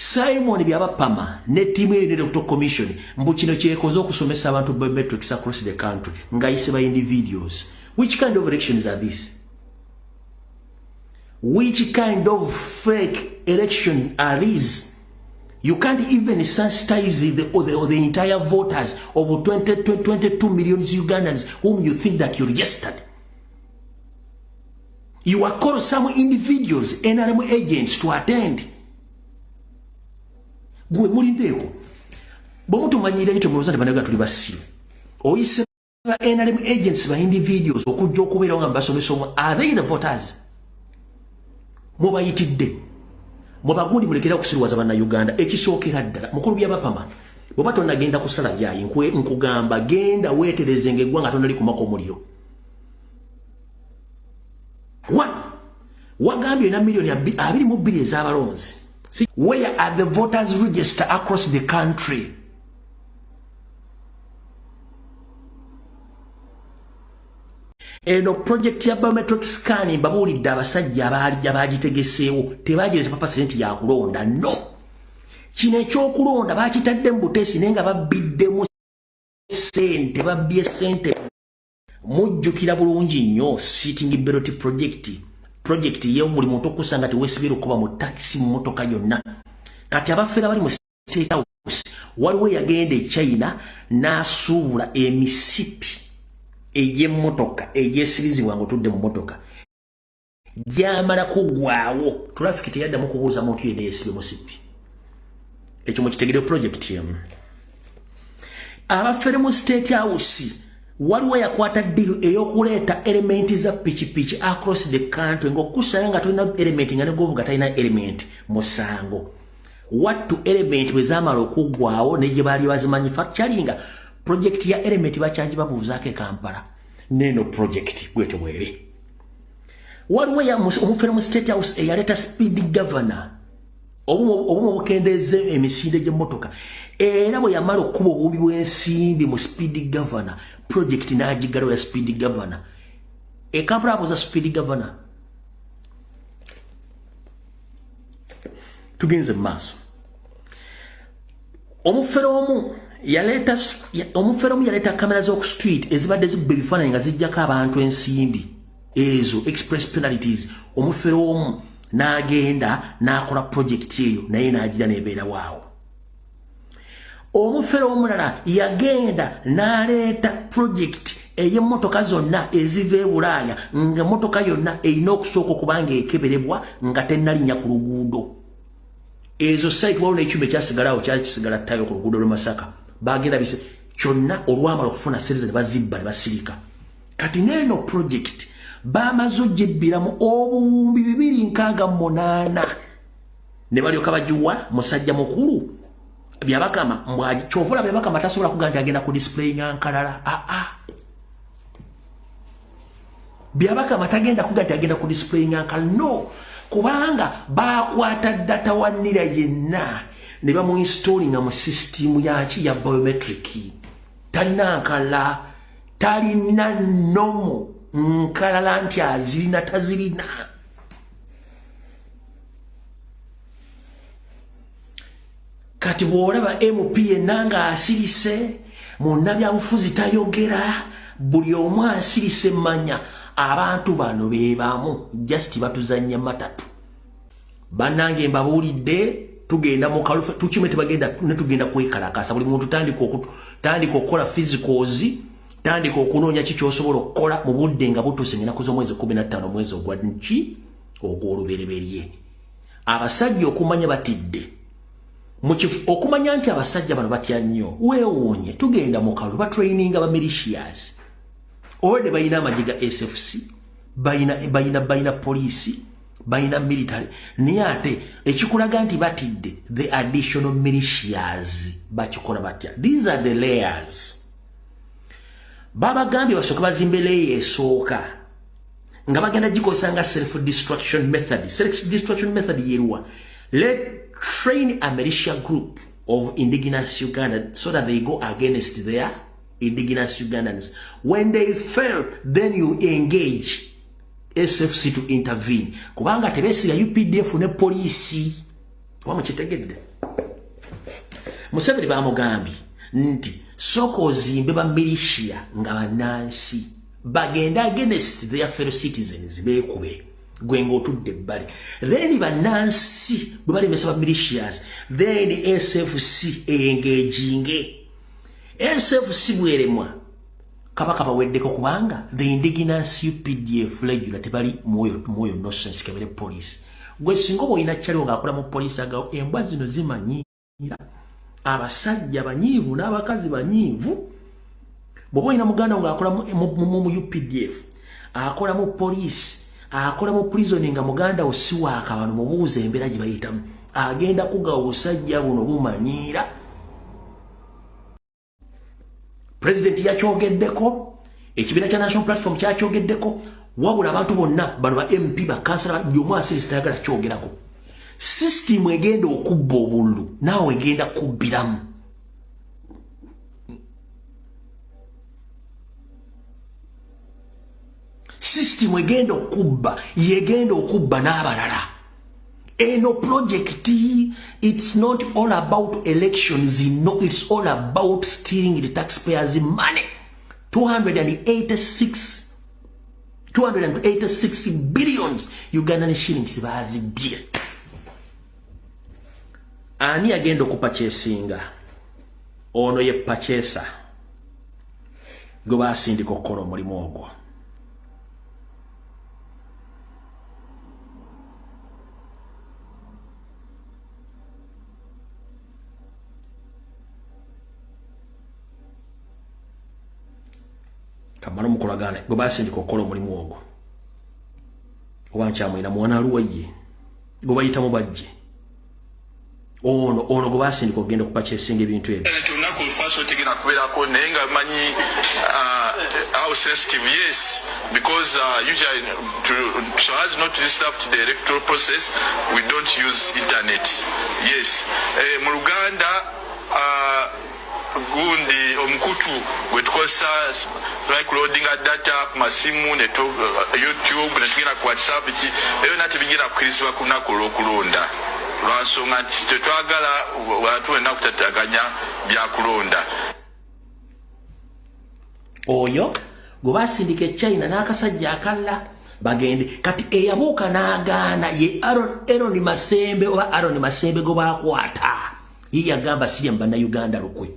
Simon Byabakama ne timu electoral commission mbu kino kyekoze okusomesa abantu biometrics across the country ngayise ba individuals. Which kind of elections are these? Which kind of fake election are these? You can't even sensitize the entire voters of 22 million Ugandans whom you think that you registered. You are called some individuals, NRM agents to attend. Gwe mulindeko. Bomutu manyira yito mwozande banaga tuli basiru. Oyise NRM agents ba individuals okujja okubeera nga basomesa are they the voters? Mubayitidde. Mubagundi mulekera okusirwaza bana Uganda ekisookera ddala mukulu Byabakama. Bwe batonna genda kusala byayi nkugamba genda weetereze ng'eggwanga tonali kumako omuliro. Wagambye na milioni 22 ez'abalonzi. Where are the voters registered across the country? Eno project ya biometric scanning babulidde abasajja abagitegeseewo tebagireta papa senti ya kulonda. No, kino ekyokulonda bakitadde mu butesi naye nga babiddemu sente, babbye sente. Mujjukira bulungi nnyo sitting ballot project ye buli muntu okusanga teweesibira okuba mu taxi mu motoka yonna. Kati abafera bali mu State House waliwo yagenda e China n'asuubula emisipi egy'emmotoka egyesirizibwa ng'otudde mu motoka. Gyamala kugwawo traffic teyaddamu kubuuza muntu yenna yeesibye musipi. Ekyo mukitegere project yemu. Abafere mu State House waliwo yakwata ddiru ey'okuleeta elementi za pichipichi across the country ng'okusanga nga tulina element nga ne govuga talina element musango. Wattu element bwe zaamala okuggwawo ne gye baali bazimanufacturinga project ya element bakyanji babuuzaako e Kampala neno project bwetyo bweri. Waliwo omufere mu State House eyaleeta speed governor obumu obukendeeze emisinde gy'emmotoka era bwe yamala okuba obubi bw'ensimbi mu speed governor project n'agigalawo ya speed governor. E Kampala abuuza speed governor. Tugenze mu maaso. Omufere omu yaleeta kamera z'oku street ezibadde zibba ebifaananyi nga zijjako abantu ensimbi ezo express penalties. Omufere omu n'agenda n'akola project eyo naye n'agira n'ebeera waawo. Omufere omulala yagenda n'aleeta project ey'emmotoka zonna eziva e Bulaaya nga emmotoka yonna erina okusooka okubanga ekeberebwa nga tennalinnya ku luguudo. Ezo site waliwo n'ekyuma ekyasigalawo kyali kisigala ttayo ku luguudo lw'e Masaka. Bagenda bise kyonna olwamala okufuna sente ne bazibba ne basirika. Kati n'eno project bamaze ogyebbiramu obuwumbi 268 ne balyoka bagiwa musajja mukulu Byabakama mbwaji kyovula Byabakama tasobola kugaa nti agenda ku display nga nkalala. Byabakama tagenda kugaa nti agenda ku display nga nkalala. No, kubanga bakwata data wanira yenna ne bamuinstallinga mu system yaki ya biometric. Talina nkalala, talina nomo nkalala nti azirina tazirina. Kati bw'olaba MP yenna nga asirise munnabyabufuzi tayogera buli omu asirise manya abantu bano be-bamu just batuzannya matatu. Bannange mbabuulidde tugenda mu kalufa tukime tebagenda ne tugenda kwekalakasa buli muntu tandika okukola physicals tandika okunoonya ki ky'osobola okukola mu budde nga butuuse ennaku z'omwezi 15 mwezi ogwa nki ogw'olubereberye. Abasajja okumanya batidde okumanya nti abasajja bano batya nnyo weewuunye tugenda mu kalu batraininga ba militias ode bayina amagye ga SFC bayina poliisi bayina military naye ate ekikulaga nti batidde the additional militias bakikola batya. These are the layers. Babagambye basooka bazimbe layer esooka nga bagenda gikozesa nga self-destruction method. Self-destruction method yeruwa train a militia group of indigenous Uganda so that they go against their indigenous Ugandans. When they fail, then you engage SFC to intervene. Kubanga tebesiga UPDF ne police Wamukitegedde. Museveni bamugambi nti soko ozimbe ba militia nga banansi bagenda against their fellow citizens beekube gwengo otudde ebbali. Then banansi bwe balemesa ba militias, then SFC engaging. SFC bweremwa kabaka baweddeko kubanga the indigenous UPDF regular tebali moyo nonsense kebere police. Gwe singo boyina kyalo ngaakola mu police aga embwa zino zimanyira abasajja banyivu n'abakazi banyivu. Boboyina muganda ngaakola mu UPDF akola mu police akola mu prison nga muganda osiwa akabano mubuuze embeera gye bayitamu agenda kugawa obusajja buno bumanyira. President yakyogeddeko, ekibiina kya National Platform kyakyogeddeko, wabula abantu bonna bano ba MP ba kansala by'omu asiri sitayagala kyogerako. System egenda okubba obululu naawe egenda kubbiramu. System egenda okubba yegenda okubba n'abalala. Eno project, it's not all about elections, no, it's all about stealing the taxpayers' money. 286 billions Ugandan shillings bazibye. Ani agenda okupurchasinga? Ono ye purchaser. Gwe basindika okukola omulimu ogwo. Kamano mukolagane gwe basindika okukola omulimu ogwo. Owankyamwina mwana Aluwaye gwe bayita mu bajje. Ono gwe basindika okugenda okupurchasinga ebintu ebyo. Tunaku olufaso tegena kubeerako naye nga manyi how sensitive, yes, because usually so as not to disrupt the electoral process, we don't use internet. Yes, mu Uganda gundi omukutu wetukosa like loading data ku masimu ne YouTube ne tugenda ku WhatsApp ki eyo nati bigira kukirizibwa kunako lokulonda lwansonga tetwagala watu wena kutataganya bya kulonda. Oyo gwe basindika China n'akasajja akalla bagende kati eyabuuka n'agaana ye Aaron Masembe oba Aaron Masembe go bakwata ye yagamba sirya mu Bannayuganda lukwe.